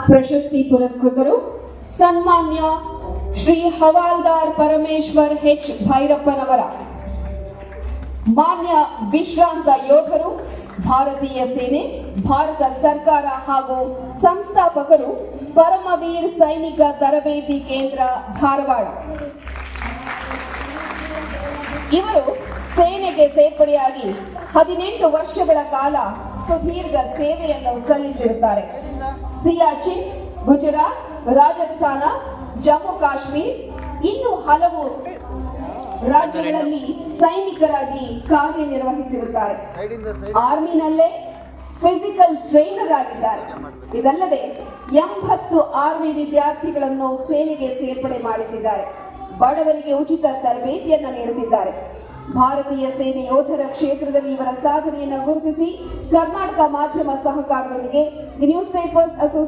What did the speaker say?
ಪ್ರಶಸ್ತಿ ಪುರಸ್ಕೃತರು ಸನ್ಮಾನ್ಯ ಶ್ರೀ ಹವಾಲ್ದಾರ್ ಪರಮೇಶ್ವರ್ ಎಚ್ ಭೈರಪ್ಪನವರ, ಮಾನ್ಯ ವಿಶ್ರಾಂತ ಯೋಧರು, ಭಾರತೀಯ ಸೇನೆ, ಭಾರತ ಸರ್ಕಾರ ಹಾಗೂ ಸಂಸ್ಥಾಪಕರು, ಪರಮವೀರ್ ಸೈನಿಕ ತರಬೇತಿ ಕೇಂದ್ರ ಧಾರವಾಡ. ಇವರು ಸೇನೆಗೆ ಸೇರ್ಪಡೆಯಾಗಿ 18 ವರ್ಷಗಳ ಕಾಲ ಸುದೀರ್ಘ ಸೇವೆಯನ್ನು ಸಲ್ಲಿಸಿರುತ್ತಾರೆ. ಸಿಯಾಚಿನ್, ಗುಜರಾತ್, ರಾಜಸ್ಥಾನ, ಜಮ್ಮು ಕಾಶ್ಮೀರ್ ಇನ್ನೂ ಹಲವು ರಾಜ್ಯಗಳಲ್ಲಿ ಸೈನಿಕರಾಗಿ ಕಾರ್ಯನಿರ್ವಹಿಸಿರುತ್ತಾರೆ. ಆರ್ಮಿನಲ್ಲೇ ಫಿಸಿಕಲ್ ಟ್ರೈನರ್ ಆಗಿದ್ದಾರೆ. ಇದಲ್ಲದೆ 80 ಆರ್ಮಿ ವಿದ್ಯಾರ್ಥಿಗಳನ್ನು ಸೇನೆಗೆ ಸೇರ್ಪಡೆ ಮಾಡಿಸಿದ್ದಾರೆ. ಬಡವರಿಗೆ ಉಚಿತ ತರಬೇತಿಯನ್ನು ನೀಡುತ್ತಿದ್ದಾರೆ. ಭಾರತೀಯ ಸೇನೆ ಯೋಧರ ಕ್ಷೇತ್ರದಲ್ಲಿ ಇವರ ಸಾಧನೆಯನ್ನು ಗುರುತಿಸಿ ಕರ್ನಾಟಕ ಮಾಧ್ಯಮ ಸಹಕಾರದೊಂದಿಗೆ ದಿ ನ್ಯೂಸ್ ಪೇಪರ್ಸ್